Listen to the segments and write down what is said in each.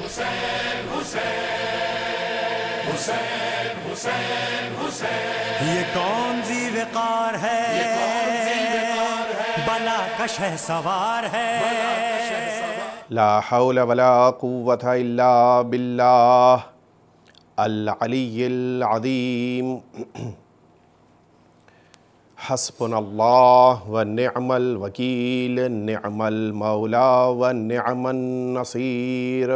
یہ کون ذی وقار ہے، بلا کا شہ سوار ہے. لا حول ولا قوة الا باللہ العلی العظیم. حسبنا اللہ ونعم الوکیل، نعم المولا ونعم النصیر.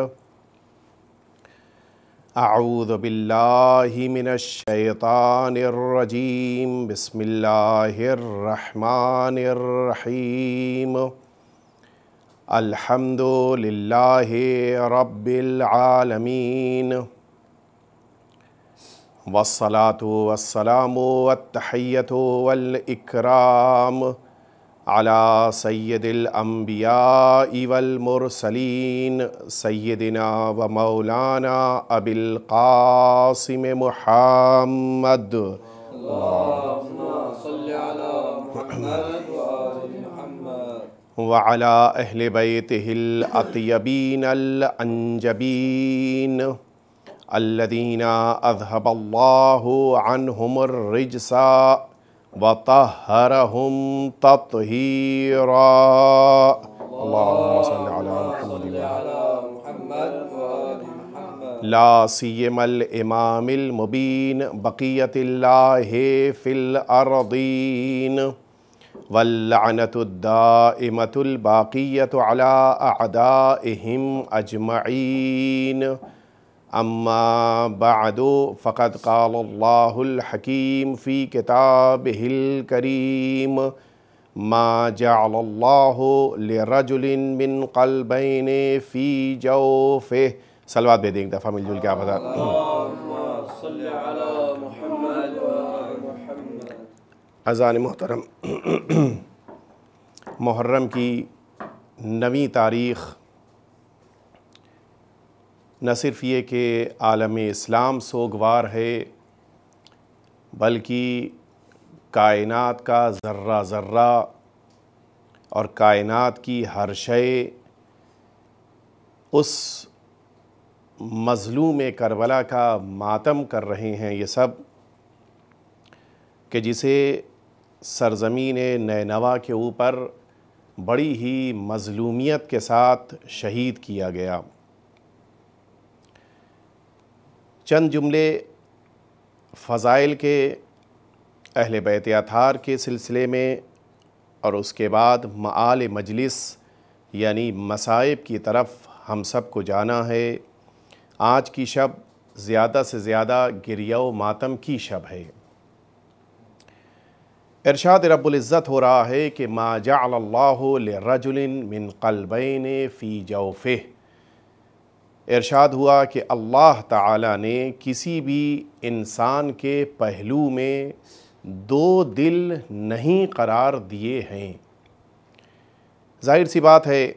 اعوذ باللہ من الشیطان الرجیم، بسم اللہ الرحمن الرحیم. الحمد للہ رب العالمین، والصلاة والسلام والتحیۃ والاکرام علی سید الانبیاء والمرسلین، سیدنا و مولانا ابی القاسم محمد. اللہم صلی علی محمد وآل محمد وعلى اہل بیتہ الاطیبین الانجبین الذین اذہب اللہ عنہم الرجس وطہرہم تطہیرا. اللہم صلی علی محمد وآل محمد. لا سیما الامام المبین بقیت اللہ فی الارضین، واللعنة الدائمة الباقية على أعدائهم أجمعين. أما بعد فقد قال الله الحكيم في كتابه الكريم: ما جعل الله لرجل من قلبين في جوفه. صلوات بھیجیں ایک دفعہ مل جل کے آپ بتا. اللہم صلی علی محمد وآل محمد. اذان محترم، محرم کی 9ویں تاریخ نہ صرف یہ کہ عالم اسلام سوگوار ہے، بلکہ کائنات کا ذرہ ذرہ اور کائنات کی ہر شے اس مظلوم کربلا کا ماتم کر رہے ہیں. یہ سب کہ جسے سرزمین نینوا کے اوپر بڑی ہی مظلومیت کے ساتھ شہید کیا گیا. چند جملے فضائل کے اہل بیت اطہار کے سلسلے میں اور اس کے بعد مآل مجلس یعنی مصائب کی طرف ہم سب کو جانا ہے. آج کی شب زیادہ سے زیادہ گریہ و ماتم کی شب ہے. ارشاد رب العزت ہو رہا ہے کہ ما جعل اللہ لرجل من قلبین فی جوفہ. ارشاد ہوا کہ اللہ تعالیٰ نے کسی بھی انسان کے پہلو میں 2 دل نہیں قرار دیے ہیں. ظاہر سی بات ہے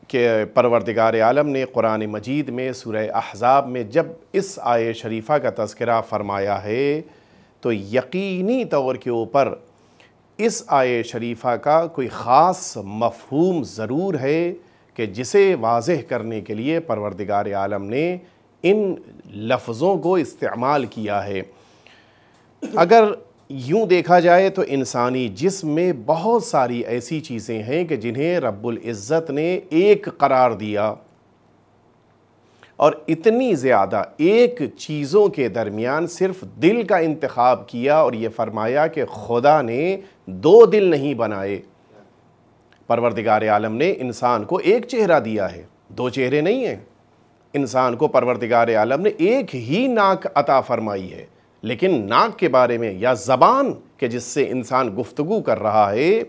کہ پروردگار عالم نے قرآن مجید میں سورہ احزاب میں جب اس آیہ شریفہ کا تذکرہ فرمایا ہے تو یقینی طور کے اوپر اس آیہ شریفہ کا کوئی خاص مفہوم ضرور ہے کہ جسے واضح کرنے کے لیے پروردگار عالم نے ان لفظوں کو استعمال کیا ہے. اگر یوں دیکھا جائے تو انسانی جسم میں بہت ساری ایسی چیزیں ہیں کہ جنہیں رب العزت نے ایک قرار دیا، اور اتنی زیادہ ایک چیزوں کے درمیان صرف دل کا انتخاب کیا اور یہ فرمایا کہ خدا نے 2 دل نہیں بنائے. پروردگار عالم نے انسان کو ایک چہرہ دیا ہے، 2 چہرے نہیں ہیں. انسان کو پروردگار عالم نے ایک ہی ناک عطا فرمائی ہے، لیکن ناک کے بارے میں یا زبان کہ جس سے انسان گفتگو کر رہا ہے،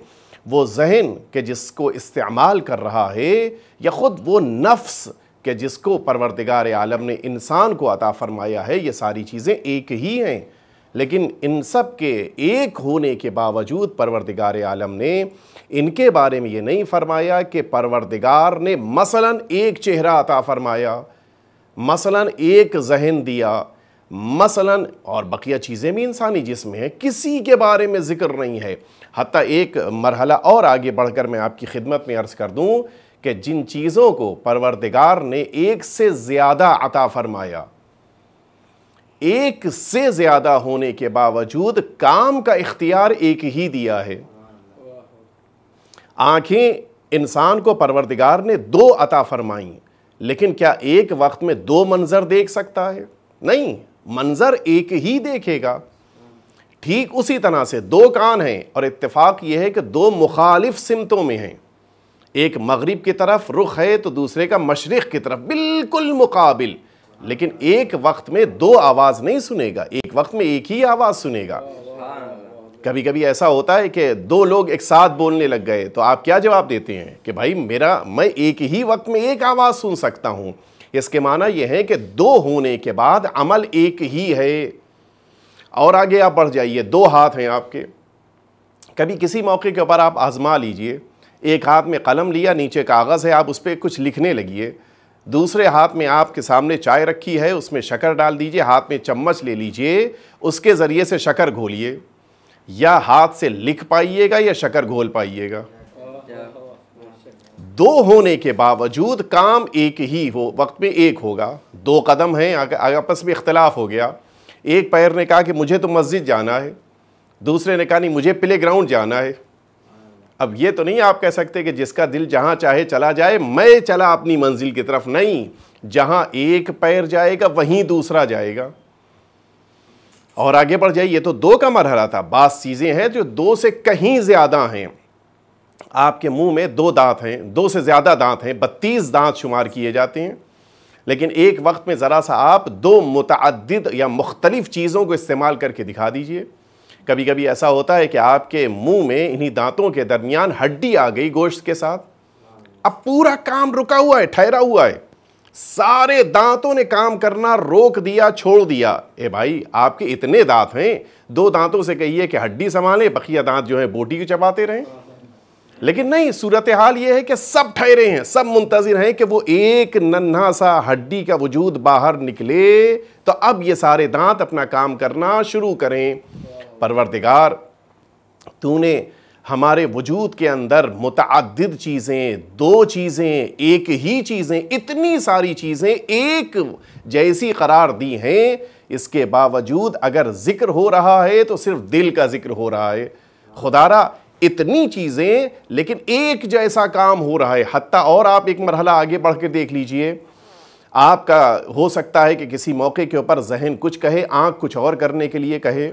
وہ ذہن کہ جس کو استعمال کر رہا ہے، یا خود وہ نفس کہ جس کو پروردگار عالم نے انسان کو عطا فرمایا ہے، یہ ساری چیزیں ایک ہی ہیں. لیکن ان سب کے ایک ہونے کے باوجود پروردگار عالم نے ان کے بارے میں یہ نہیں فرمایا کہ پروردگار نے مثلاً ایک چہرہ عطا فرمایا، مثلاً ایک ذہن دیا، مثلاً اور بقیہ چیزیں بھی انسانی جسم ہیں، کسی کے بارے میں ذکر نہیں ہے. حتیٰ ایک مرحلہ اور آگے بڑھ کر میں آپ کی خدمت میں عرض کر دوں کہ جن چیزوں کو پروردگار نے ایک سے زیادہ عطا فرمایا، ایک سے زیادہ ہونے کے باوجود کام کا اختیار ایک ہی دیا ہے۔ آنکھیں انسان کو پروردگار نے 2 عطا فرمائیں، لیکن کیا ایک وقت میں 2 منظر دیکھ سکتا ہے؟ نہیں، منظر ایک ہی دیکھے گا۔ ٹھیک اسی طرح سے 2 کان ہیں، اور اتفاق یہ ہے کہ 2 مخالف سمتوں میں ہیں، ایک مغرب کی طرف رخ ہے تو دوسرے کا مشرق کی طرف، بالکل مقابل، لیکن ایک وقت میں 2 آواز نہیں سنے گا، ایک وقت میں ایک ہی آواز سنے گا۔ کبھی کبھی ایسا ہوتا ہے کہ 2 لوگ ایک ساتھ بولنے لگ گئے تو آپ کیا جواب دیتے ہیں کہ بھائی میں ایک ہی وقت میں ایک آواز سن سکتا ہوں۔ اس کے معنی یہ ہے کہ 2 ہونے کے بعد عمل ایک ہی ہے۔ اور آگے آپ بڑھ جائیے، 2 ہاتھ ہیں آپ کے، کبھی کسی موقع کے اوپر آپ آزما لیجئے، ایک ہاتھ میں قلم لیا، نیچے کاغذ ہے، آپ اس پہ کچھ لکھنے لگیے، دوسرے ہاتھ میں آپ کے سامنے چائے رکھی ہے، اس میں شکر ڈال دیجئے، ہاتھ میں چمچ لے لیجئے، اس کے ذریعے سے شکر گھولیے، یا ہاتھ سے لکھ پائیے گا یا شکر گھول پائیے گا؟ 2 ہونے کے باوجود کام ایک ہی ہو، وقت میں ایک ہوگا۔ 2 قدم ہیں، آپس میں اختلاف ہو گیا، ایک پیر نے کہا کہ مجھے تو مسجد جانا ہے، دوسرے نے کہا نہیں مجھے پلے گراؤنڈ جانا ہے۔ اب یہ تو نہیں آپ کہہ سکتے کہ جس کا دل جہاں چاہے چلا جائے، میں چلا اپنی منزل کی طرف، نہیں، جہاں ایک پیر جائے گا وہیں دوسرا جائے گا۔ اور آگے بڑھ جائے، یہ تو 2 کا مرحلہ تھا، بعض چیزیں ہیں جو 2 سے کہیں زیادہ ہیں۔ آپ کے منہ میں 2 دانت ہیں، 2 سے زیادہ دانت ہیں، 32 دانت شمار کیے جاتے ہیں، لیکن ایک وقت میں ذرا سا آپ 2 متعدد یا مختلف چیزوں کو استعمال کر کے دکھا دیجئے۔ کبھی کبھی ایسا ہوتا ہے کہ آپ کے منہ میں انہی دانتوں کے درمیان ہڈی آ گئی گوشت کے ساتھ، اب پورا کام رکا ہوا ہے، ٹھہرا ہوا ہے، سارے دانتوں نے کام کرنا روک دیا، چھوڑ دیا۔ اے بھائی آپ کے اتنے دانت ہیں، 2 دانتوں سے کہیے کہ ہڈی سنبھالیں، بقیہ دانت جو ہیں بوٹی کو چباتے رہیں، لیکن نہیں، صورتحال یہ ہے کہ سب ٹھہرے ہیں، سب منتظر ہیں کہ وہ ایک ننھا سا ہڈی کا وجود باہر نکلے تو اب یہ سارے دانت اپنا کام کرنا شروع کریں۔ پروردگار تو نے ہمارے وجود کے اندر متعدد چیزیں، 2 چیزیں، ایک ہی چیزیں، اتنی ساری چیزیں ایک جیسی قرار دی ہیں، اس کے باوجود اگر ذکر ہو رہا ہے تو صرف دل کا ذکر ہو رہا ہے۔ خدا را اتنی چیزیں لیکن ایک جیسا کام ہو رہا ہے۔ حتیٰ اور آپ ایک مرحلہ آگے بڑھ کے دیکھ لیجئے، آپ کا ہو سکتا ہے کہ کسی موقع کے اوپر ذہن کچھ کہے، آنکھ کچھ اور کرنے کے لیے کہے،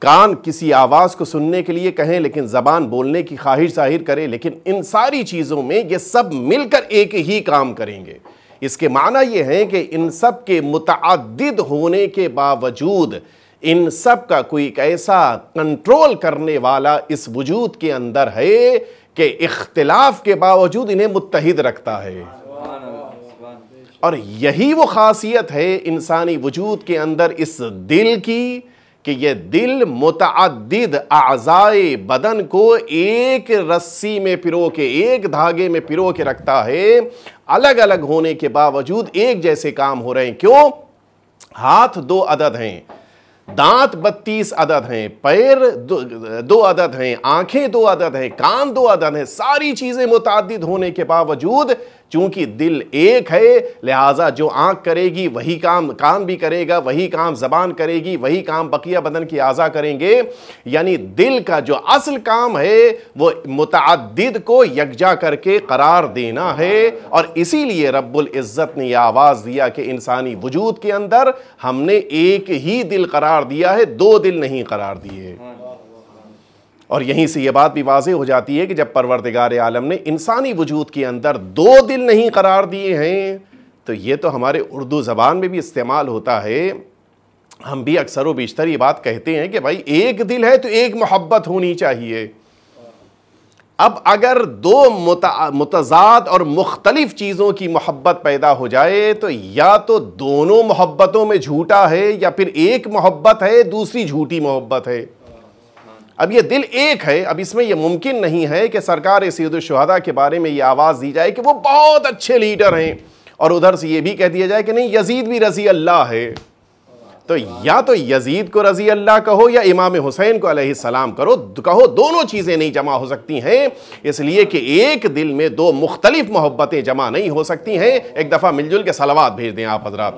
کان کسی آواز کو سننے کے لیے کہیں، لیکن زبان بولنے کی خواہش ظاہر کرے، لیکن ان ساری چیزوں میں یہ سب مل کر ایک ہی کام کریں گے۔ اس کے معنی یہ ہے کہ ان سب کے متعدد ہونے کے باوجود ان سب کا کوئی ایک ایسا کنٹرول کرنے والا اس وجود کے اندر ہے کہ اختلاف کے باوجود انہیں متحد رکھتا ہے۔ اور یہی وہ خاصیت ہے انسانی وجود کے اندر اس دل کی کہ یہ دل متعدد اعضائے بدن کو ایک رسی میں پرو کے، ایک دھاگے میں پرو کے رکھتا ہے، الگ الگ ہونے کے باوجود ایک جیسے کام ہو رہے ہیں۔ کیوں؟ ہاتھ 2 عدد ہیں، دانت 32 عدد ہیں، پیر 2 عدد ہیں، آنکھیں 2 عدد ہیں، کان 2 عدد ہیں، ساری چیزیں متعدد ہونے کے باوجود چونکہ دل ایک ہے، لہٰذا جو آنکھ کرے گی وہی کام کان بھی کرے گا، وہی کام زبان کرے گی، وہی کام بقیہ بدن کی اعضاء کریں گے۔ یعنی دل کا جو اصل کام ہے وہ متعدد کو یکجا کر کے قرار دینا ہے، اور اسی لیے رب العزت نے یہ آواز دیا کہ انسانی وجود کے اندر ہم نے ایک ہی دل قرار دیا ہے، 2 دل نہیں قرار دیے۔ اور یہیں سے یہ بات بھی واضح ہو جاتی ہے کہ جب پروردگار عالم نے انسانی وجود کے اندر 2 دل نہیں قرار دیے ہیں تو یہ تو ہمارے اردو زبان میں بھی استعمال ہوتا ہے۔ ہم بھی اکثر و بیشتر یہ بات کہتے ہیں کہ بھائی ایک دل ہے تو ایک محبت ہونی چاہیے۔ اب اگر 2 متضاد اور مختلف چیزوں کی محبت پیدا ہو جائے تو یا تو دونوں محبتوں میں جھوٹا ہے یا پھر ایک محبت ہے دوسری جھوٹی محبت ہے۔ اب یہ دل ایک ہے، اب اس میں یہ ممکن نہیں ہے کہ سرکار سید الشہداء کے بارے میں یہ آواز دی جائے کہ وہ بہت اچھے لیڈر ہیں اور ادھر سے یہ بھی کہہ دیا جائے کہ نہیں یزید بھی رضی اللہ ہے۔ تو یا تو یزید کو رضی اللہ کہو یا امام حسین کو علیہ السلام کہو، دونوں چیزیں نہیں جمع ہو سکتی ہیں، اس لیے کہ ایک دل میں دو مختلف محبتیں جمع نہیں ہو سکتی ہیں۔ ایک دفعہ مل جل کے صلوات بھیج دیں آپ حضرات۔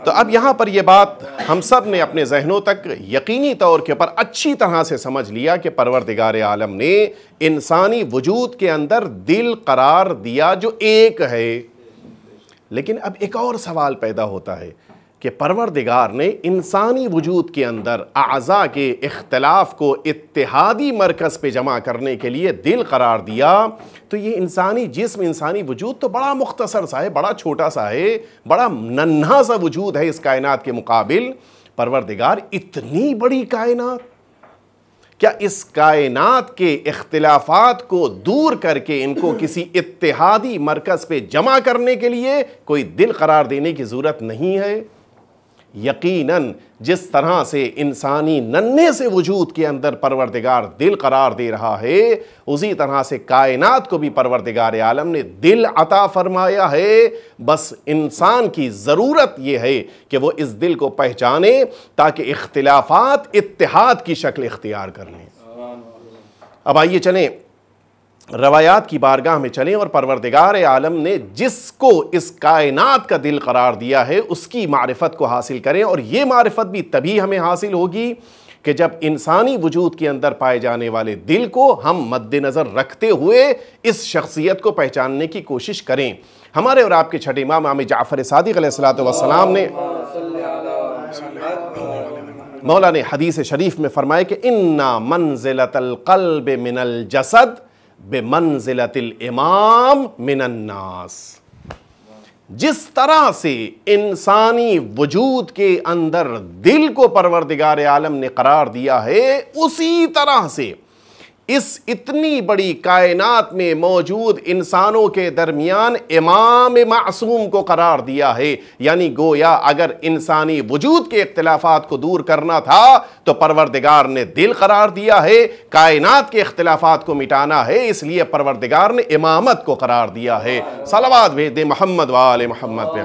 تو اب یہاں پر یہ بات ہم سب نے اپنے ذہنوں تک یقینی طور کے اوپر اچھی طرح سے سمجھ لیا کہ پروردگار عالم نے انسانی وجود کے اندر دل قرار دیا جو ایک ہے۔ لیکن اب ایک اور سوال پیدا ہوتا ہے کہ پروردگار نے انسانی وجود کے اندر اعضاء کے اختلاف کو اتحادی مرکز پہ جمع کرنے کے لیے دل قرار دیا، تو یہ انسانی جسم، انسانی وجود تو بڑا مختصر سا ہے، بڑا چھوٹا سا ہے، بڑا ننھا سا وجود ہے اس کائنات کے مقابل۔ پروردگار اتنی بڑی کائنات، کیا اس کائنات کے اختلافات کو دور کر کے ان کو کسی اتحادی مرکز پہ جمع کرنے کے لیے کوئی دل قرار دینے کی ضرورت نہیں ہے؟ یقیناً جس طرح سے انسانی ننھے سے وجود کے اندر پروردگار دل قرار دے رہا ہے، اسی طرح سے کائنات کو بھی پروردگار عالم نے دل عطا فرمایا ہے۔ بس انسان کی ضرورت یہ ہے کہ وہ اس دل کو پہچانے تاکہ اختلافات اتحاد کی شکل اختیار کر لیں۔ اب آئیے چلیں روایات کی بارگاہ میں چلیں اور پروردگار عالم نے جس کو اس کائنات کا دل قرار دیا ہے اس کی معرفت کو حاصل کریں، اور یہ معرفت بھی تبھی ہمیں حاصل ہوگی کہ جب انسانی وجود کے اندر پائے جانے والے دل کو ہم مد نظر رکھتے ہوئے اس شخصیت کو پہچاننے کی کوشش کریں۔ ہمارے اور آپ کے چھٹے امام امام جعفر صادق علیہ السلام نے مولا نے حدیث شریف میں فرمایا کہ اِنَّا مَنزِلَةَ الْقَلْبِ مِنَ الْجَسَدِ بِمَنزِلَةِ الْإِمَامِ مِنَ النَّاسِ۔ جس طرح سے انسانی وجود کے اندر دل کو پروردگار عالم نے قرار دیا ہے، اسی طرح سے اس اتنی بڑی کائنات میں موجود انسانوں کے درمیان امام معصوم کو قرار دیا ہے۔ یعنی گویا اگر انسانی وجود کے اختلافات کو دور کرنا تھا تو پروردگار نے دل قرار دیا ہے، کائنات کے اختلافات کو مٹانا ہے اس لیے پروردگار نے امامت کو قرار دیا ہے۔ صلوات بھیج دیں محمد وآل محمد پہ۔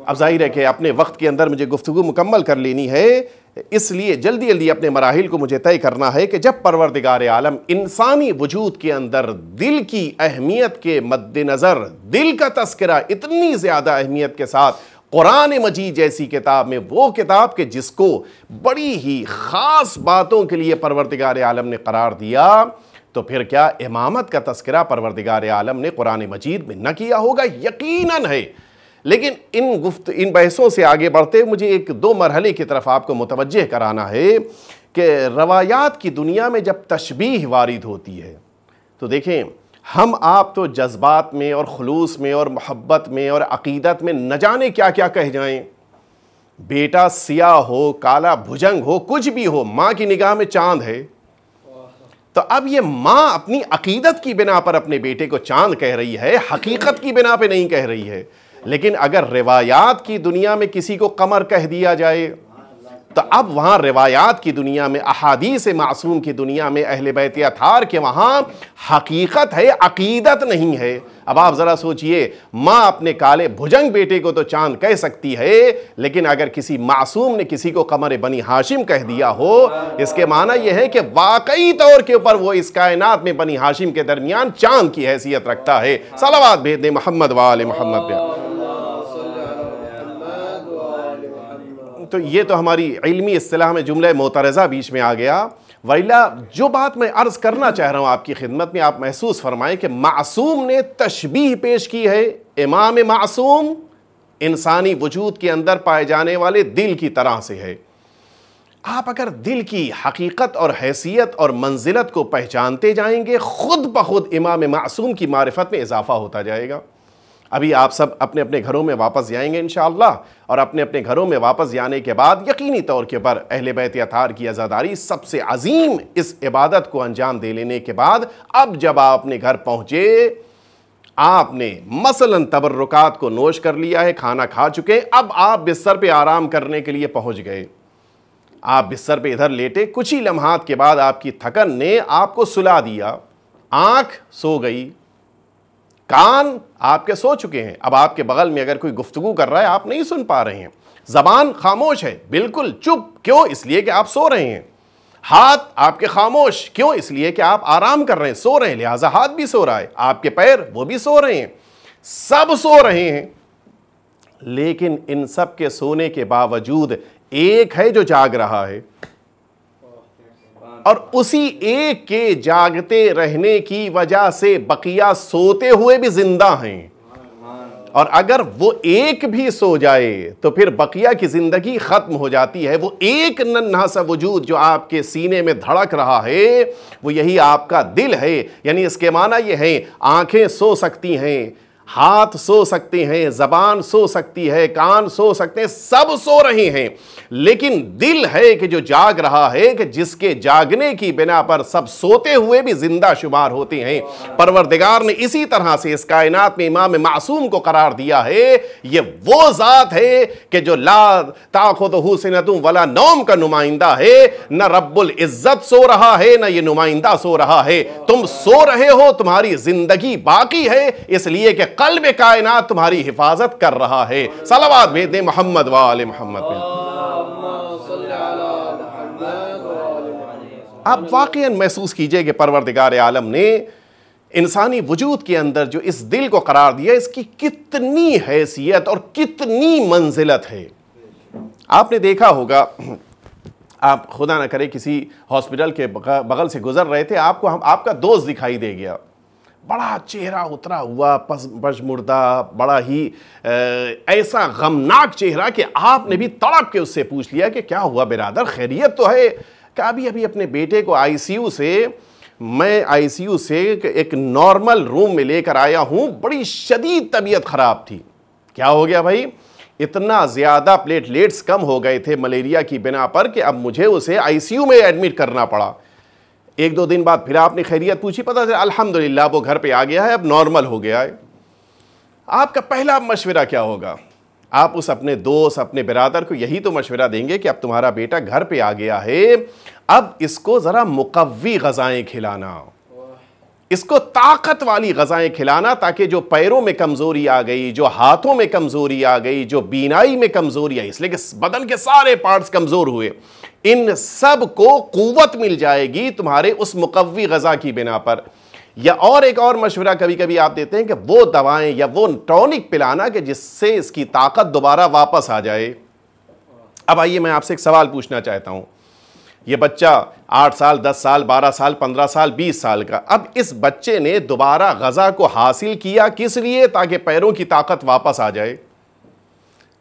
اب ظاہر ہے کہ اپنے وقت کے اندر مجھے گفتگو مکمل کر لینی ہے، اس لیے جلدی جلدی اپنے مراحل کو مجھے طے کرنا ہے کہ جب پروردگار عالم انسانی وجود کے اندر دل کی اہمیت کے مد نظر، دل کا تذکرہ اتنی زیادہ اہمیت کے ساتھ قرآن مجید جیسی کتاب میں، وہ کتاب کہ جس کو بڑی ہی خاص باتوں کے لیے پروردگار عالم نے قرار دیا، تو پھر کیا امامت کا تذکرہ پروردگار عالم نے قرآن مجید میں نہ کیا ہوگا؟ یقیناً ہے۔ لیکن ان بحثوں سے آگے بڑھتے مجھے ایک دو مرحلے کی طرف آپ کو متوجہ کرانا ہے کہ روایات کی دنیا میں جب تشبیہ وارد ہوتی ہے تو دیکھیں، ہم آپ تو جذبات میں اور خلوص میں اور محبت میں اور عقیدت میں نہ جانے کیا کیا کہہ جائیں۔ بیٹا سیاہ ہو، کالا بھجنگ ہو، کچھ بھی ہو، ماں کی نگاہ میں چاند ہے۔ تو اب یہ ماں اپنی عقیدت کی بنا پر اپنے بیٹے کو چاند کہہ رہی ہے، حقیقت کی بنا پہ نہیں کہہ رہی ہے۔ لیکن اگر روایات کی دنیا میں کسی کو قمر کہہ دیا جائے تو اب وہاں روایات کی دنیا میں، احادیث معصوم کی دنیا میں، اہل بیت اطہار کے وہاں حقیقت ہے، عقیدت نہیں ہے۔ اب آپ ذرا سوچئے، ماں اپنے کالے بھجنگ بیٹے کو تو چاند کہہ سکتی ہے، لیکن اگر کسی معصوم نے کسی کو قمر بنی ہاشم کہہ دیا ہو، اس کے معنی یہ ہے کہ واقعی طور کے اوپر وہ اس کائنات میں بنی ہاشم کے درمیان چاند کی حیثیت رکھتا ہے۔ صلوات بھیج دیں محمد وآل محمد پہ۔ تو یہ تو ہماری علمی اصطلاح میں جملہ معترضہ بیچ میں آ گیا، وَإِلَّا جو بات میں عرض کرنا چاہ رہا ہوں آپ کی خدمت میں، آپ محسوس فرمائیں کہ معصوم نے تشبیہ پیش کی ہے۔ امام معصوم انسانی وجود کے اندر پائے جانے والے دل کی طرح سے ہے۔ آپ اگر دل کی حقیقت اور حیثیت اور منزلت کو پہچانتے جائیں گے، خود بخود امام معصوم کی معرفت میں اضافہ ہوتا جائے گا۔ ابھی آپ سب اپنے اپنے گھروں میں واپس جائیں گے انشاءاللہ، اور اپنے اپنے گھروں میں واپس جانے کے بعد یقینی طور کے پر اہل بیت اطہار کی عزاداری سب سے عظیم اس عبادت کو انجام دے لینے کے بعد، اب جب آپ اپنے گھر پہنچے، آپ نے مثلاً تبرکات کو نوش کر لیا ہے، کھانا کھا چکے، اب آپ بستر پہ آرام کرنے کے لیے پہنچ گئے۔ آپ بستر پہ ادھر لیٹے، کچھ ہی لمحات کے بعد آپ کی تھکن نے آپ کو سلا دیا، آنکھ سو گئی، کان آپ کے سو چکے ہیں، اب آپ کے بغل میں اگر کوئی گفتگو کر رہا ہے آپ نہیں سن پا رہے ہیں، زبان خاموش ہے، بالکل چپ، کیوں؟ اس لیے کہ آپ سو رہے ہیں، ہاتھ آپ کے خاموش، کیوں؟ اس لیے کہ آپ آرام کر رہے ہیں، سو رہے ہیں، لہٰذا ہاتھ بھی سو رہا ہے، آپ کے پیر وہ بھی سو رہے ہیں، سب سو رہے ہیں، لیکن ان سب کے سونے کے باوجود ایک ہے جو جاگ رہا ہے، اور اسی ایک کے جاگتے رہنے کی وجہ سے بقیہ سوتے ہوئے بھی زندہ ہیں، اور اگر وہ ایک بھی سو جائے تو پھر بقیہ کی زندگی ختم ہو جاتی ہے۔ وہ ایک ننھا سا وجود جو آپ کے سینے میں دھڑک رہا ہے وہ یہی آپ کا دل ہے، یعنی اس کے معنی یہ ہے آنکھیں سو سکتی ہیں، ہاتھ سو سکتے ہیں، زبان سو سکتی ہے، کان سو سکتے ہیں، سب سو رہے ہیں، لیکن دل ہے کہ جو جاگ رہا ہے، کہ جس کے جاگنے کی بنا پر سب سوتے ہوئے بھی زندہ شمار ہوتے ہیں۔ پروردگار نے اسی طرح سے اس کائنات میں امام معصوم کو قرار دیا ہے، یہ وہ ذات ہے کہ جو لا تأخذہ سنۃ ولا نوم کا نمائندہ ہے، نہ رب العزت سو رہا ہے نہ یہ نمائندہ سو رہا ہے، تم سو رہے ہو، تمہاری زندگی باقی ہے، اس لیے کہ قلب کائنات تمہاری حفاظت کر رہا ہے۔ صلوات بھیج دیں محمد و آل محمد پہ۔ آپ واقعاً محسوس کیجئے کہ پروردگار عالم نے انسانی وجود کے اندر جو اس دل کو قرار دیا، اس کی کتنی حیثیت اور کتنی منزلت ہے۔ آپ نے دیکھا ہوگا، آپ خدا نہ کرے کسی ہاسپٹل کے بغل سے گزر رہے تھے، آپ کو آپ کا دوست دکھائی دے گیا، بڑا چہرہ اترا ہوا، پژمردہ، بڑا ہی ایسا غمناک چہرہ کہ آپ نے بھی تڑپ کے اس سے پوچھ لیا کہ کیا ہوا برادر، خیریت تو ہے؟ کہ ابھی اپنے بیٹے کو آئی سی یو سے ایک نارمل روم میں لے کر آیا ہوں، بڑی شدید طبیعت خراب تھی۔ کیا ہو گیا بھائی؟ اتنا زیادہ پلیٹلیٹس کم ہو گئے تھے ملیریا کی بنا پر کہ اب مجھے اسے آئی سی یو میں ایڈمٹ کرنا پڑا۔ ایک دو دن بعد پھر آپ نے خیریت پوچھی، پتہ چلا الحمدللہ وہ گھر پہ آ گیا ہے، اب نارمل ہو گیا ہے۔ آپ کا پہلا مشورہ کیا ہوگا؟ آپ اس اپنے دوست، اپنے برادر کو یہی تو مشورہ دیں گے کہ اب تمہارا بیٹا گھر پہ آ گیا ہے، اب اس کو ذرا مقوی غذائیں کھلانا، اس کو طاقت والی غذائیں کھلانا، تاکہ جو پیروں میں کمزوری آ گئی، جو ہاتھوں میں کمزوری آ گئی، جو بینائی میں کمزوری آئی، اس لیے کہ بدن کے سارے پارٹس کمزور ہوئے، ان سب کو قوت مل جائے گی تمہارے اس مقوی غذا کی بنا پر۔ یا اور ایک اور مشورہ کبھی کبھی آپ دیتے ہیں کہ وہ دوائیں یا وہ ٹونک پلانا کہ جس سے اس کی طاقت دوبارہ واپس آ جائے۔ اب آئیے میں آپ سے ایک سوال پوچھنا چاہتا ہوں، یہ بچہ 8 سال 10 سال 12 سال 15 سال 20 سال کا، اب اس بچے نے دوبارہ غذا کو حاصل کیا کس لیے؟ تاکہ پیروں کی طاقت واپس آ جائے۔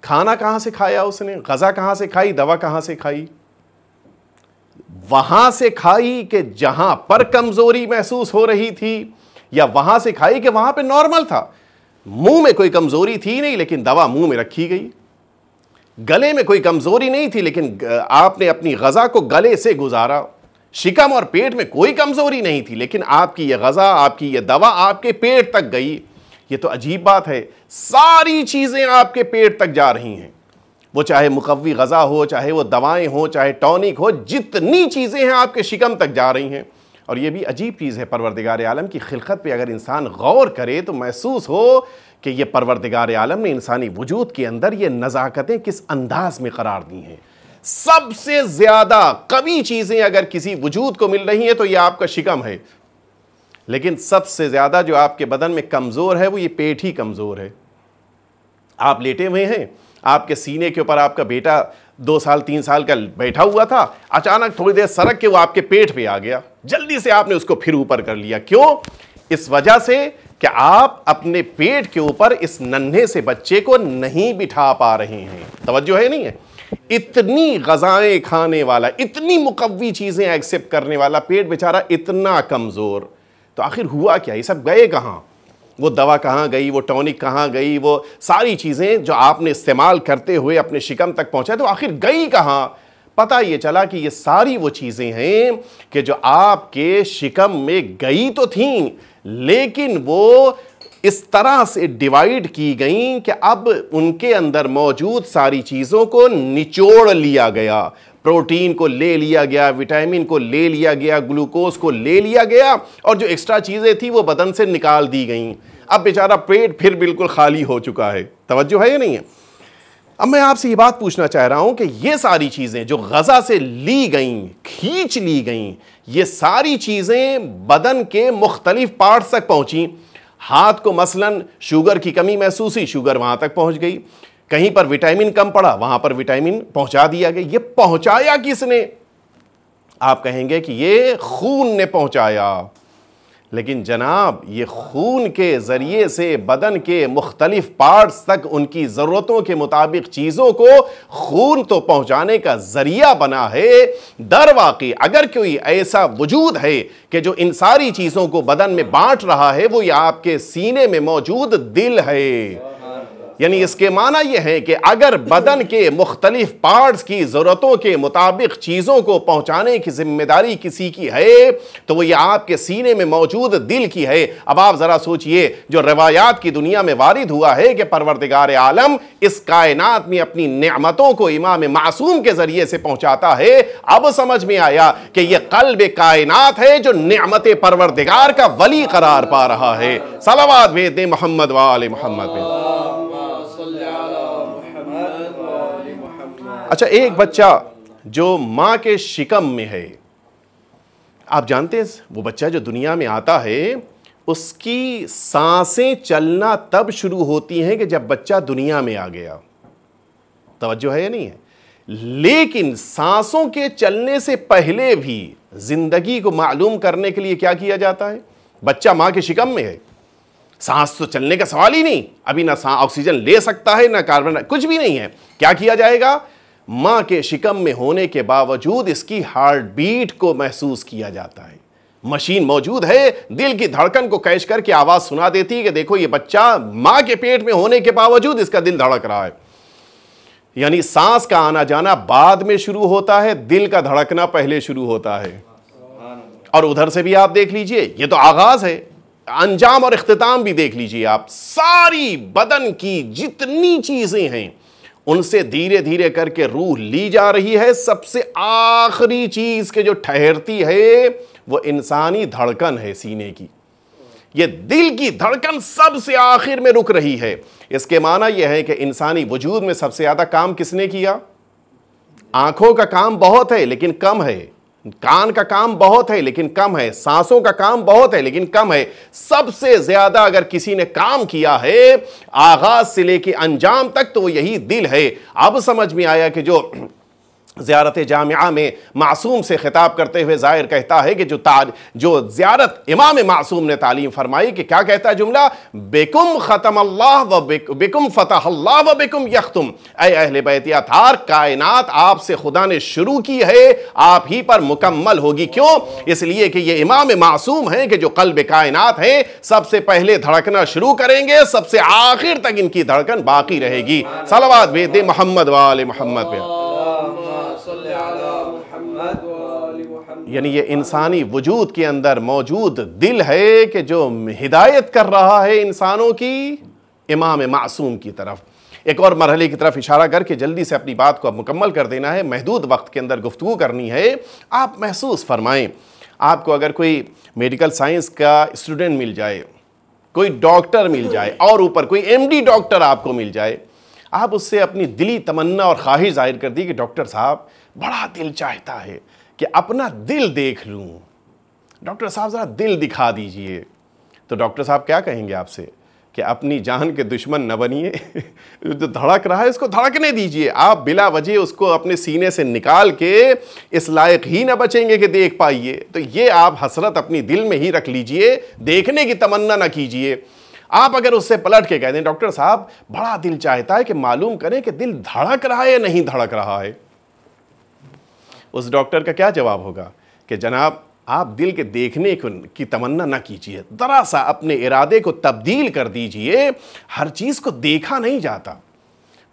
کھانا کہاں سے کھایا اس نے؟ غذا کہاں سے کھائی؟ دوا کہاں سے کھائی؟ وہاں سے کھائی کہ جہاں پر کمزوری محسوس ہو رہی تھی، یا وہاں سے کھائی کہ وہاں پہ نارمل تھا، منہ میں کوئی کمزوری تھی نہیں لیکن دوا منہ میں رکھی گئی، گلے میں کوئی کمزوری نہیں تھی لیکن آپ نے اپنی غذا کو گلے سے گزارا، شکم اور پیٹ میں کوئی کمزوری نہیں تھی لیکن آپ کی یہ غذا، آپ کی یہ دوا آپ کے پیٹ تک گئی۔ یہ تو عجیب بات ہے، ساری چیزیں آپ کے پیٹ تک جا رہی ہیں، وہ چاہے مقوی غذا ہو، چاہے وہ دوائیں ہوں، چاہے ٹونک ہو، جتنی چیزیں ہیں آپ کے شکم تک جا رہی ہیں۔ اور یہ بھی عجیب چیز ہے، پروردگار عالم کی خلقت پہ اگر انسان غور کرے تو محسوس ہو کہ یہ پروردگار عالم نے انسانی وجود کے اندر یہ نزاکتیں کس انداز میں قرار دی ہیں۔ سب سے زیادہ قوی چیزیں اگر کسی وجود کو مل رہی ہیں تو یہ آپ کا شکم ہے، لیکن سب سے زیادہ جو آپ کے بدن میں کمزور ہے وہ یہ پیٹ ہی کمزور ہے۔ آپ لیٹے ہوئے ہیں، آپ کے سینے کے اوپر آپ کا بیٹا 2 سال 3 سال کا بیٹھا ہوا تھا، اچانک تھوڑی دیر سرک کے وہ آپ کے پیٹ پہ آ گیا، جلدی سے آپ نے اس کو پھر اوپر کر لیا۔ کیوں؟ اس وجہ سے کہ آپ اپنے پیٹ کے اوپر اس ننھے سے بچے کو نہیں بٹھا پا رہے ہیں۔ توجہ ہے نہیں ہے؟ اتنی غذائیں کھانے والا، اتنی مقوی چیزیں ایکسپٹ کرنے والا پیٹ بیچارہ اتنا کمزور، تو آخر ہوا کیا؟ یہ سب گئے کہاں؟ وہ دوا کہاں گئی؟ وہ ٹونک کہاں گئی؟ وہ ساری چیزیں جو آپ نے استعمال کرتے ہوئے اپنے شکم تک پہنچائے تو آخر گئی کہاں؟ پتہ یہ چلا کہ یہ ساری وہ چیزیں ہیں کہ جو آپ کے شکم میں گئی تو تھیں لیکن وہ اس طرح سے ڈیوائیڈ کی گئیں کہ اب ان کے اندر موجود ساری چیزوں کو نچوڑ لیا گیا، پروٹین کو لے لیا گیا، وٹامن کو لے لیا گیا، گلوکوز کو لے لیا گیا، اور جو ایکسٹرا چیزیں تھیں وہ بدن سے نکال دی گئیں۔ اب بیچارہ پیٹ پھر بالکل خالی ہو چکا ہے۔ توجہ ہے یا نہیں ہے؟ اب میں آپ سے یہ بات پوچھنا چاہ رہا ہوں کہ یہ ساری چیزیں جو غذا سے لی گئیں، کھینچ لی گئیں، یہ ساری چیزیں بدن کے مختلف پارٹس تک پہنچیں۔ ہاتھ کو مثلاً شوگر کی کمی محسوس ہوئی، شوگر وہاں تک پہنچ گئی۔ کہیں پر وٹامن کم پڑا، وہاں پر وٹامن پہنچا دیا گیا۔ یہ پہنچایا کس نے؟ آپ کہیں گے کہ یہ خون نے پہنچایا، لیکن جناب یہ خون کے ذریعے سے بدن کے مختلف پارٹس تک ان کی ضرورتوں کے مطابق چیزوں کو خون تو پہنچانے کا ذریعہ بنا ہے۔ در واقع اگر کوئی ایسا وجود ہے کہ جو ان ساری چیزوں کو بدن میں بانٹ رہا ہے، وہ یہ آپ کے سینے میں موجود دل ہے۔ یعنی اس کے معنی یہ ہے کہ اگر بدن کے مختلف پارٹس کی ضرورتوں کے مطابق چیزوں کو پہنچانے کی ذمہ داری کسی کی ہے تو وہ یہ آپ کے سینے میں موجود دل کی ہے۔ اب آپ ذرا سوچئے، جو روایات کی دنیا میں وارد ہوا ہے کہ پروردگار عالم اس کائنات میں اپنی نعمتوں کو امام معصوم کے ذریعے سے پہنچاتا ہے، اب سمجھ میں آیا کہ یہ قلب کائنات ہے جو نعمت پروردگار کا ولی قرار پا رہا ہے۔ صلوات بھیج دیں محمد و آل محمد پہ۔ اچھا، ایک بچہ جو ماں کے شکم میں ہے، آپ جانتے ہیں وہ بچہ جو دنیا میں آتا ہے اس کی سانسیں چلنا تب شروع ہوتی ہیں کہ جب بچہ دنیا میں آ گیا۔ توجہ ہے یا نہیں ہے؟ لیکن سانسوں کے چلنے سے پہلے بھی زندگی کو معلوم کرنے کے لیے کیا کیا جاتا ہے؟ بچہ ماں کے شکم میں ہے، سانس تو چلنے کا سوال ہی نہیں، ابھی نہ آکسیجن لے سکتا ہے نہ کاربن، کچھ بھی نہیں ہے۔ کیا کیا جائے گا؟ ماں کے شکم میں ہونے کے باوجود اس کی ہارٹ بیٹ کو محسوس کیا جاتا ہے۔ مشین موجود ہے، دل کی دھڑکن کو کیچ کر کے آواز سنا دیتی ہے کہ دیکھو یہ بچہ ماں کے پیٹ میں ہونے کے باوجود اس کا دل دھڑک رہا ہے۔ یعنی سانس کا آنا جانا بعد میں شروع ہوتا ہے، دل کا دھڑکنا پہلے شروع ہوتا ہے۔ اور ادھر سے بھی آپ دیکھ لیجئے، یہ تو آغاز ہے، انجام اور اختتام بھی دیکھ لیجئے آپ۔ ساری بدن کی جتنی چیزیں ہیں ان سے دھیرے دھیرے کر کے روح لی جا رہی ہے۔ سب سے آخری چیز کے جو ٹھہرتی ہے وہ انسانی دھڑکن ہے سینے کی۔ یہ دل کی دھڑکن سب سے آخر میں رک رہی ہے۔ اس کے معنی یہ ہے کہ انسانی وجود میں سب سے زیادہ کام کس نے کیا؟ آنکھوں کا کام بہت ہے لیکن کم ہے، کان کا کام بہت ہے لیکن کم ہے، سانسوں کا کام بہت ہے لیکن کم ہے۔ سب سے زیادہ اگر کسی نے کام کیا ہے آغاز سے لے کے انجام تک تو وہ یہی دل ہے۔ اب سمجھ میں آیا کہ جو زیارت جامعہ میں معصوم سے خطاب کرتے ہوئے ظاہر کہتا ہے کہ جو زیارت امام معصوم نے تعلیم فرمائی کہ کیا کہتا ہے جملہ؟ بکم ختم اللہ و بکم فتح اللہ و بکم یختم۔ اے اہل بیت اطہار، کائنات آپ سے خدا نے شروع کی ہے، آپ ہی پر مکمل ہوگی۔ کیوں؟ اس لیے کہ یہ امام معصوم ہیں کہ جو قلب کائنات ہیں، سب سے پہلے دھڑکنا شروع کریں گے، سب سے آخر تک ان کی دھڑکن باقی رہے گی۔ صلوات بھیج دیں محمد و آل محمد پہ۔ یعنی یہ انسانی وجود کے اندر موجود دل ہے کہ جو ہدایت کر رہا ہے انسانوں کی امام معصوم کی طرف۔ ایک اور مرحلے کی طرف اشارہ کر کے جلدی سے اپنی بات کو اب مکمل کر دینا ہے، محدود وقت کے اندر گفتگو کرنی ہے۔ آپ محسوس فرمائیں، آپ کو اگر کوئی میڈیکل سائنس کا اسٹوڈنٹ مل جائے، کوئی ڈاکٹر مل جائے، اور اوپر کوئی ایم ڈی ڈاکٹر آپ کو مل جائے، آپ اس سے اپنی دلی تمنا اور خواہش ظاہر کر دی کہ ڈاکٹر صاحب بڑا دل چاہتا ہے کہ اپنا دل دیکھ لوں، ڈاکٹر صاحب ذرا دل دکھا دیجئے۔ تو ڈاکٹر صاحب کیا کہیں گے آپ سے کہ اپنی جان کے دشمن نہ بنیے، جو دھڑک رہا ہے اس کو دھڑکنے دیجئے، آپ بلا وجہ اس کو اپنے سینے سے نکال کے اس لائق ہی نہ بچیں گے کہ دیکھ پائیے۔ تو یہ آپ حسرت اپنی دل میں ہی رکھ لیجئے، دیکھنے کی تمنا نہ کیجئے۔ آپ اگر اس سے پلٹ کے کہہ دیں ڈاکٹر صاحب بڑا دل چاہتا ہے کہ معلوم کریں کہ دل دھڑک رہا ہے یا نہیں دھڑک رہا ہے، اس ڈاکٹر کا کیا جواب ہوگا کہ جناب آپ دل کے دیکھنے کی تمنا نہ کیجئے، ذرا سا اپنے ارادے کو تبدیل کر دیجئے۔ ہر چیز کو دیکھا نہیں جاتا،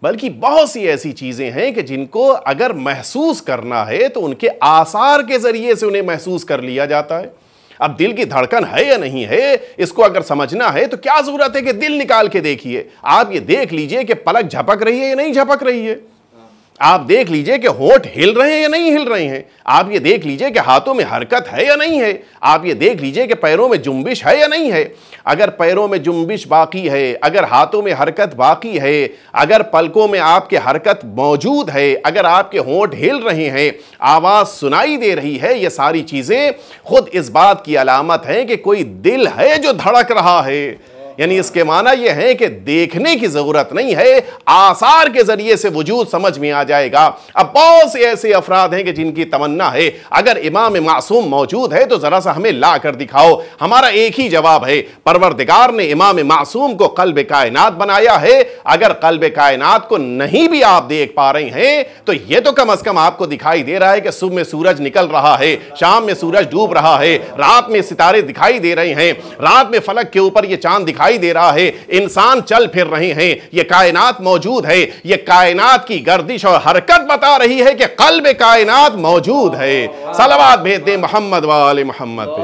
بلکہ بہت سی ایسی چیزیں ہیں کہ جن کو اگر محسوس کرنا ہے تو ان کے آثار کے ذریعے سے انہیں محسوس کر لیا جاتا ہے۔ اب دل کی دھڑکن ہے یا نہیں ہے، اس کو اگر سمجھنا ہے تو کیا ضرورت ہے کہ دل نکال کے دیکھیے، آپ یہ دیکھ لیجئے کہ پلک جھپک رہی ہے یا نہیں جھپک رہی ہے۔ آپ دیکھ لیجئے کہ ہونٹ ہل رہے ہیں یا نہیں ہل رہے ہیں، آپ یہ دیکھ لیجئے کہ ہاتھوں میں حرکت ہے یا نہیں ہے، آپ یہ دیکھ لیجئے کہ پیروں میں جنبش ہے یا نہیں ہے۔ اگر پیروں میں جنبش باقی ہے، اگر ہاتھوں میں حرکت باقی ہے، اگر پلکوں میں آپ کے حرکت موجود ہے، اگر آپ کے ہونٹ ہل رہے ہیں، آواز سنائی دے رہی ہے، یہ ساری چیزیں خود اس بات کی علامت ہیں کہ کوئی دل ہے جو دھڑک رہا ہے۔ یعنی اس کے معنی یہ ہے کہ دیکھنے کی ضرورت نہیں ہے، آثار کے ذریعے سے وجود سمجھ میں آ جائے گا۔ اب بہت سے ایسے افراد ہیں کہ جن کی تمنا ہے اگر امام معصوم موجود ہے تو ذرا سا ہمیں لا کر دکھاؤ۔ ہمارا ایک ہی جواب ہے، پروردگار نے امام معصوم کو قلب کائنات بنایا ہے۔ اگر قلب کائنات کو نہیں بھی آپ دیکھ پا رہے ہیں تو یہ تو کم از کم آپ کو دکھائی دے رہا ہے کہ صبح میں سورج نکل رہا ہے، شام میں سورج ڈوب رہا ہے، رات میں ستارے دکھائی دے رہے ہیں، رات میں فلک کے اوپر یہ چاند دکھائی دے رہا ہے، انسان چل پھر رہے ہیں، یہ کائنات موجود ہے، یہ کائنات کی گردش اور حرکت بتا رہی ہے کہ قلب کائنات موجود ہے۔ صلوات بھیج دیں محمد وآل محمد پہ۔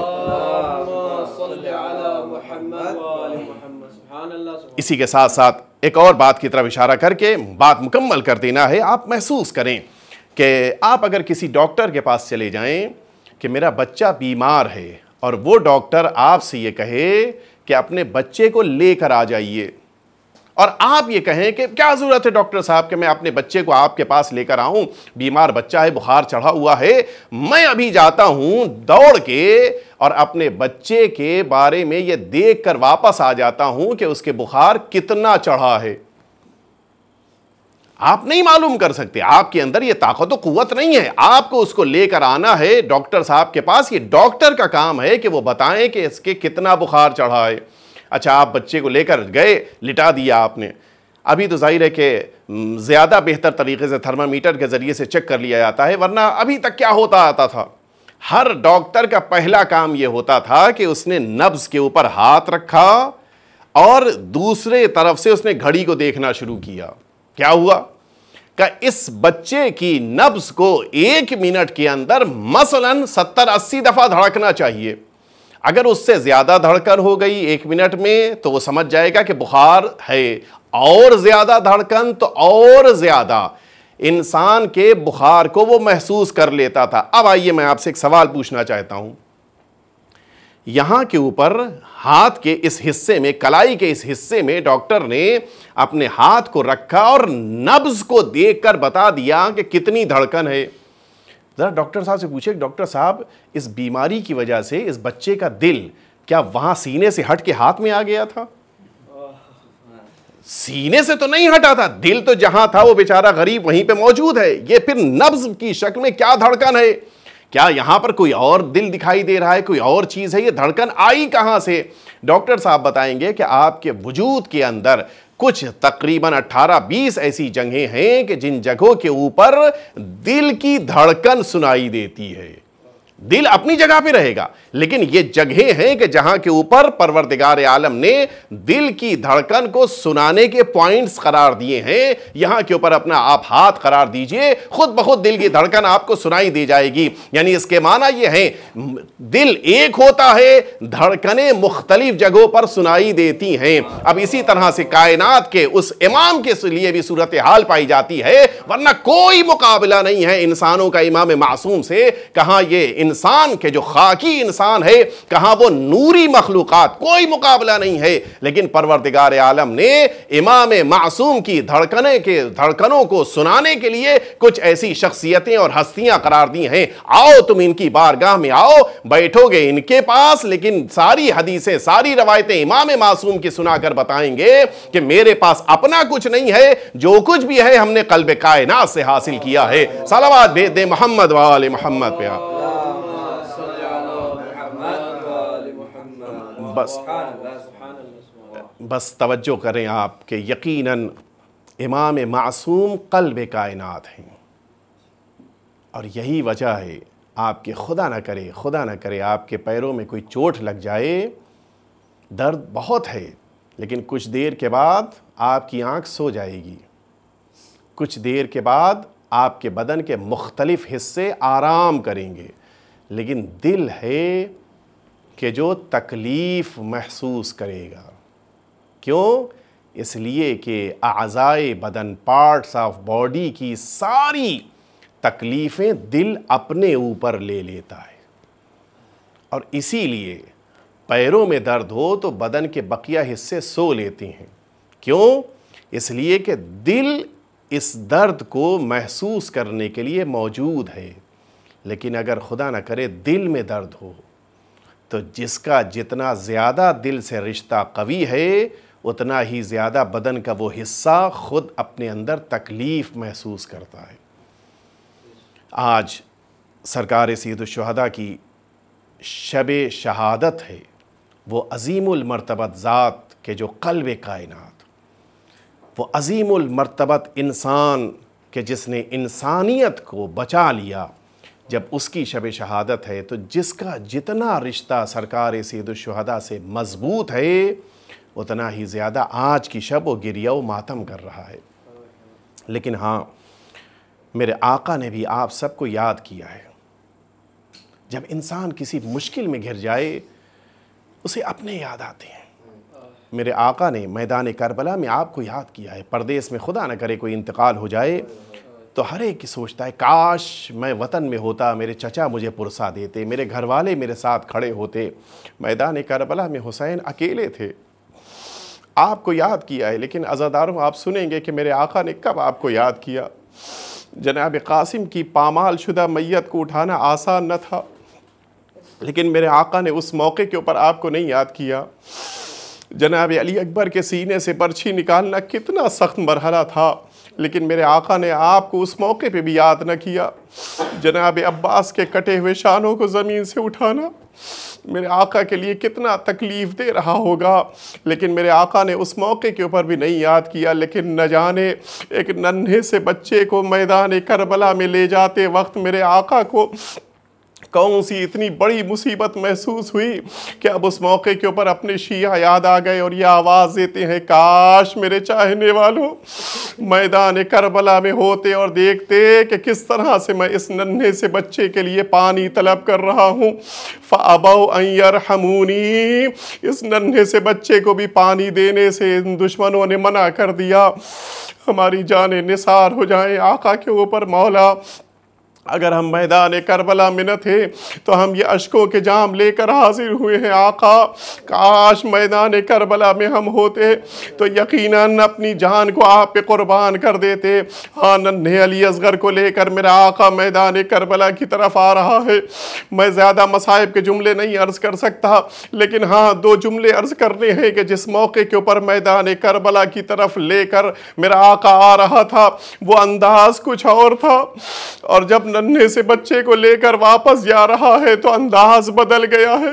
اسی کے ساتھ ساتھ ایک اور بات کی طرف اشارہ کر کے بات مکمل کر دینا ہے۔ آپ محسوس کریں کہ آپ اگر کسی ڈاکٹر کے پاس چلے جائیں کہ میرا بچہ بیمار ہے اور وہ ڈاکٹر آپ سے یہ کہے کہ اپنے بچے کو لے کر آ جائیے، اور آپ یہ کہیں کہ کیا ضرورت ہے ڈاکٹر صاحب کہ میں اپنے بچے کو آپ کے پاس لے کر آؤں، بیمار بچہ ہے، بخار چڑھا ہوا ہے، میں ابھی جاتا ہوں دوڑ کے اور اپنے بچے کے بارے میں یہ دیکھ کر واپس آ جاتا ہوں کہ اس کے بخار کتنا چڑھا ہے۔ آپ نہیں معلوم کر سکتے، آپ کے اندر یہ طاقت و قوت نہیں ہے، آپ کو اس کو لے کر آنا ہے ڈاکٹر صاحب کے پاس۔ یہ ڈاکٹر کا کام ہے کہ وہ بتائیں کہ اس کے کتنا بخار چڑھا ہے۔ اچھا، آپ بچے کو لے کر گئے، لٹا دیا آپ نے، ابھی تو ظاہر ہے کہ زیادہ بہتر طریقے سے تھرمامیٹر کے ذریعے سے چیک کر لیا جاتا ہے، ورنہ ابھی تک کیا ہوتا آتا تھا، ہر ڈاکٹر کا پہلا کام یہ ہوتا تھا کہ اس نے نبض کے اوپر ہاتھ رکھا اور دوسرے طرف سے اس نے گھڑی کو دیکھنا شروع کیا۔ کیا ہوا کہ اس بچے کی نبض کو 1 منٹ کے اندر مثلاً 70-80 دفعہ دھڑکنا چاہیے۔ اگر اس سے زیادہ دھڑکن ہو گئی 1 منٹ میں تو وہ سمجھ جائے گا کہ بخار ہے، اور زیادہ دھڑکن تو اور زیادہ انسان کے بخار کو وہ محسوس کر لیتا تھا۔ اب آئیے میں آپ سے ایک سوال پوچھنا چاہتا ہوں، یہاں کے اوپر ہاتھ کے اس حصے میں، کلائی کے اس حصے میں ڈاکٹر نے اپنے ہاتھ کو رکھا اور نبض کو دیکھ کر بتا دیا کہ کتنی دھڑکن ہے۔ ذرا ڈاکٹر صاحب سے پوچھے کہ ڈاکٹر صاحب اس بیماری کی وجہ سے اس بچے کا دل کیا وہاں سینے سے ہٹ کے ہاتھ میں آ گیا تھا؟ سینے سے تو نہیں ہٹا تھا، دل تو جہاں تھا وہ بیچارہ غریب وہیں پہ موجود ہے۔ یہ پھر نبض کی شکل میں کیا دھڑکن ہے؟ کیا یہاں پر کوئی اور دل دکھائی دے رہا ہے، کوئی اور چیز ہے؟ یہ دھڑکن آئی کہاں سے؟ ڈاکٹر صاحب بتائیں گے کہ آپ کے وجود کے اندر کچھ تقریباً 18-20 ایسی جگہیں ہیں کہ جن جگہوں کے اوپر دل کی دھڑکن سنائی دیتی ہے۔ دل اپنی جگہ پہ رہے گا، لیکن یہ جگہیں ہیں کہ جہاں کے اوپر پروردگار عالم نے دل کی دھڑکن کو سنانے کے پوائنٹس قرار دیے ہیں۔ یہاں کے اوپر اپنا آپ ہاتھ قرار دیجئے، خود بخود دل کی دھڑکن آپ کو سنائی دی جائے گی۔ یعنی اس کے معنی یہ ہے دل ایک ہوتا ہے، دھڑکنیں مختلف جگہوں پر سنائی دیتی ہیں۔ اب اسی طرح سے کائنات کے اس امام کے لیے بھی صورتحال پائی جاتی ہے، ورنہ کوئی مقابلہ نہیں ہے انسانوں کا امام معصوم سے۔ کہاں یہ انسان کے جو خاکی انسان ہے، کہاں وہ نوری مخلوقات، کوئی مقابلہ نہیں ہے۔ لیکن پروردگار عالم نے امام معصوم کی دھڑکنوں کو سنانے کے لیے کچھ ایسی شخصیتیں اور ہستیاں قرار دی ہیں۔ آؤ تم ان کی بارگاہ میں آؤ، بیٹھو گے ان کے پاس، لیکن ساری حدیثیں، ساری روایتیں امام معصوم کی سنا کر بتائیں گے کہ میرے پاس اپنا کچھ نہیں ہے، جو کچھ بھی ہے ہم نے قلب کائنات سے حاصل کیا ہے۔ صلوات بھیج دیں محمد وآل محمد پہ۔ بس توجہ کریں آپ کہ یقیناً امام معصوم قلب کائنات ہیں، اور یہی وجہ ہے آپ کے خدا نہ کرے آپ کے پیروں میں کوئی چوٹ لگ جائے، درد بہت ہے، لیکن کچھ دیر کے بعد آپ کی آنکھ سو جائے گی، کچھ دیر کے بعد آپ کے بدن کے مختلف حصے آرام کریں گے، لیکن دل ہے کہ جو تکلیف محسوس کرے گا۔ کیوں؟ اس لیے کہ اعضائے بدن، پارٹس آف باڈی کی ساری تکلیفیں دل اپنے اوپر لے لیتا ہے، اور اسی لیے پیروں میں درد ہو تو بدن کے بقیہ حصے سو لیتے ہیں۔ کیوں؟ اس لیے کہ دل اس درد کو محسوس کرنے کے لیے موجود ہے۔ لیکن اگر خدا نہ کرے دل میں درد ہو تو جس کا جتنا زیادہ دل سے رشتہ قوی ہے اتنا ہی زیادہ بدن کا وہ حصہ خود اپنے اندر تکلیف محسوس کرتا ہے۔ آج سرکار سید الشہداء کی شب شہادت ہے، وہ عظیم المرتبت ذات کے جو قلب کائنات، وہ عظیم المرتبت انسان کہ جس نے انسانیت کو بچا لیا، جب اس کی شب شہادت ہے تو جس کا جتنا رشتہ سرکار سید الشہداء سے مضبوط ہے اتنا ہی زیادہ آج کی شب وہ گریہ و ماتم کر رہا ہے۔ لیکن ہاں، میرے آقا نے بھی آپ سب کو یاد کیا ہے۔ جب انسان کسی مشکل میں گھر جائے اسے اپنے یاد آتے ہیں۔ میرے آقا نے میدان کربلا میں آپ کو یاد کیا ہے۔ پردیس میں خدا نہ کرے کوئی انتقال ہو جائے تو ہر ایک کی سوچتا ہے کاش میں وطن میں ہوتا، میرے چچا مجھے پرسا دیتے، میرے گھر والے میرے ساتھ کھڑے ہوتے۔ میدان کربلا میں حسین اکیلے تھے، آپ کو یاد کیا ہے۔ لیکن عزاداروں، آپ سنیں گے کہ میرے آقا نے کب آپ کو یاد کیا۔ جناب قاسم کی پامال شدہ میت کو اٹھانا آسان نہ تھا، لیکن میرے آقا نے اس موقع کے اوپر آپ کو نہیں یاد کیا۔ جناب علی اکبر کے سینے سے برچھی نکالنا کتنا سخت مرحلہ تھا، لیکن میرے آقا نے آپ کو اس موقع پہ بھی یاد نہ کیا۔ جناب عباس کے کٹے ہوئے شانوں کو زمین سے اٹھانا میرے آقا کے لیے کتنا تکلیف دے رہا ہوگا، لیکن میرے آقا نے اس موقع کے اوپر بھی نہیں یاد کیا۔ لیکن نہ جانے ایک ننھے سے بچے کو میدان کربلا میں لے جاتے وقت میرے آقا کو کون سی اتنی بڑی مصیبت محسوس ہوئی کہ اب اس موقع کے اوپر اپنے شیعہ یاد آ گئے اور یہ آواز دیتے ہیں کاش میرے چاہنے والوں میدان کربلا میں ہوتے اور دیکھتے کہ کس طرح سے میں اس ننھے سے بچے کے لیے پانی طلب کر رہا ہوں۔ فَأَبَوْا أَن يَرْحَمُونِي، اس ننھے سے بچے کو بھی پانی دینے سے ان دشمنوں نے منع کر دیا۔ ہماری جانیں نثار ہو جائیں آقا کے اوپر۔ مولا، اگر ہم میدان کربلا میں نہ تھے تو ہم یہ اشکوں کے جام لے کر حاضر ہوئے ہیں آقا، کاش میدان کربلا میں ہم ہوتے تو یقیناً اپنی جان کو آپ پہ قربان کر دیتے۔ ہاں، ننھے علی اصغر کو لے کر میرا آقا میدان کربلا کی طرف آ رہا ہے۔ میں زیادہ مصائب کے جملے نہیں عرض کر سکتا، لیکن ہاں 2 جملے عرض کرنے ہیں کہ جس موقع کے اوپر میدان کربلا کی طرف لے کر میرا آقا آ رہا تھا وہ انداز کچھ اور تھا، اور جب ننھے سے بچے کو لے کر واپس جا رہا ہے تو انداز بدل گیا ہے۔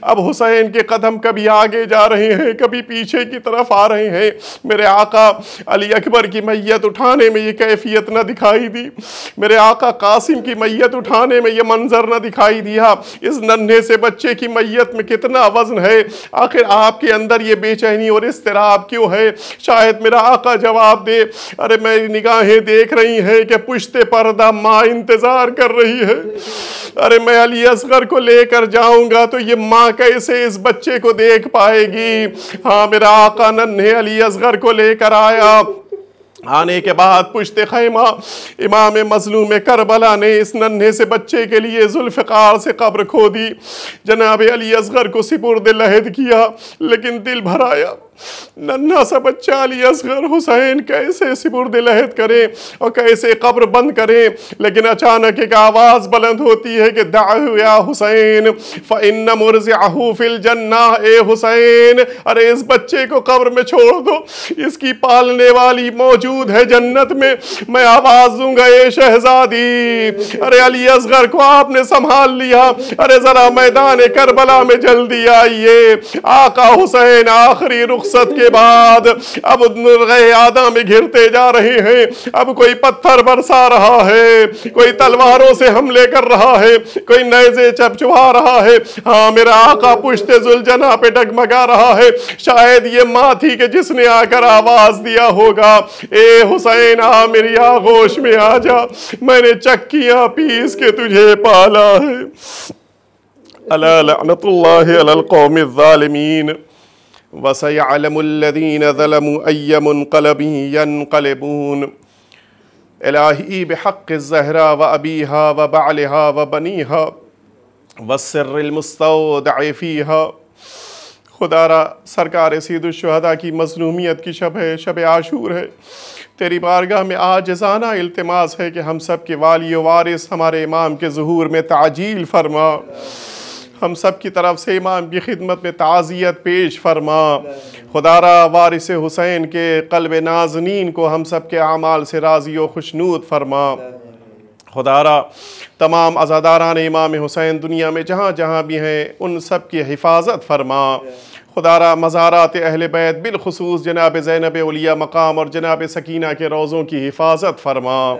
اب حسین کے قدم کبھی آگے جا رہے ہیں، کبھی پیچھے کی طرف آ رہے ہیں۔ میرے آقا علی اکبر کی میت اٹھانے میں یہ کیفیت نہ دکھائی دی، میرے آقا قاسم کی میت اٹھانے میں یہ منظر نہ دکھائی دیا۔ اس ننھے سے بچے کی میت میں کتنا وزن ہے، آخر آپ کے اندر یہ بے چینی اور اضطراب کیوں ہے؟ شاید میرا آقا جواب دے، ارے میری نگاہیں دیکھ رہی ہیں کہ پشت پردہ ماں انتظار کر رہی ہے۔ ارے میں علی اصغر کو لے کر جاؤں گا تو یہ ماں کیسے اس بچے کو دیکھ پائے گی؟ ہاں، میرا آقا ننھے علی اصغر کو لے کر آیا۔ آنے کے بعد پشت خیمہ امام مظلوم کربلا نے اس ننھے سے بچے کے لیے ذوالفقار سے قبر کھودی، جناب علی اصغر کو سپرد لحد کیا، لیکن دل بھر آیا ننھا سا بچہ علی اصغر حسین کیسے سپرد لحد کرے اور کیسے قبر بند کرے؟ لیکن اچانک ایک آواز بلند ہوتی ہے کہ دعہ یا حسین فإن مرضعہ فی الجنہ، اے حسین ارے اس بچے کو قبر میں چھوڑ دو، اس کی پالنے والی موجود ہے جنت میں۔ میں آواز دوں گا اے شہزادی، ارے علی اصغر کو آپ نے سنبھال لیا، ارے ذرا میدان کربلا میں جلدی آئیے۔ آقا حسین آخری رخصت کے بعد اب نرغے آدم میں گھرتے جا رہے ہیں۔ اب کوئی پتھر برسا رہا ہے، کوئی تلواروں سے حملے کر رہا ہے، کوئی نیزے چپچپا رہا ہے۔ ہاں، میرا آقا پشت ذوالجناح پہ ڈگمگا رہا ہے۔ شاید یہ ماں تھی کہ جس نے آ کر آواز دیا ہوگا اے حسین آ میری آغوش میں آ جا، میں نے چکیاں پیس کے تجھے پالا ہے۔ الا لعنت اللہ علی القوم الظالمین۔ وَسَيَعْلَمُ الَّذِينَ ظَلَمُوا أَيَّ مُنْقَلَبٍ يَنْقَلِبُونَ الہی بحق الزہرا وأبیہا وبعلہا وبنیہا والسر المستودع فیہا۔ خدا را سرکار سید الشہداء کی مظلومیت کی شب ہے، شب عاشور ہے۔ تیری بارگاہ میں عاجزانہ التماس ہے کہ ہم سب کے والی و وارث ہمارے امام کے ظہور میں تعجیل فرما، ہم سب کی طرف سے امام کی خدمت میں تعزیت پیش فرما۔ خدا را وارث حسین کے قلب نازنین کو ہم سب کے اعمال سے راضی و خوشنود فرما۔ خدا را تمام عزاداران امام حسین دنیا میں جہاں جہاں بھی ہیں ان سب کی حفاظت فرما۔ خدا را مزارات اہل بیت بالخصوص جناب زینب اولیاء مقام اور جناب سکینہ کے روضوں کی حفاظت فرما۔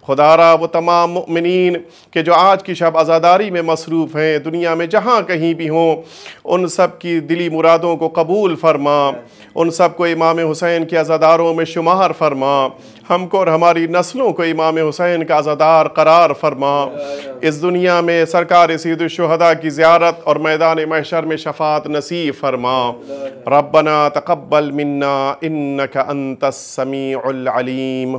خدا را وہ تمام مؤمنین کہ جو آج کی شب عزاداری میں مصروف ہیں دنیا میں جہاں کہیں بھی ہوں ان سب کی دلی مرادوں کو قبول فرما، ان سب کو امام حسین کے عزاداروں میں شمار فرما، ہم کو اور ہماری نسلوں کو امام حسین کا عزادار قرار فرما۔ اس دنیا میں سرکار سید الشہداء کی زیارت اور میدان محشر میں شفاعت نصیب فرما۔ ربنا تقبل منا انک انت السمیع العلیم۔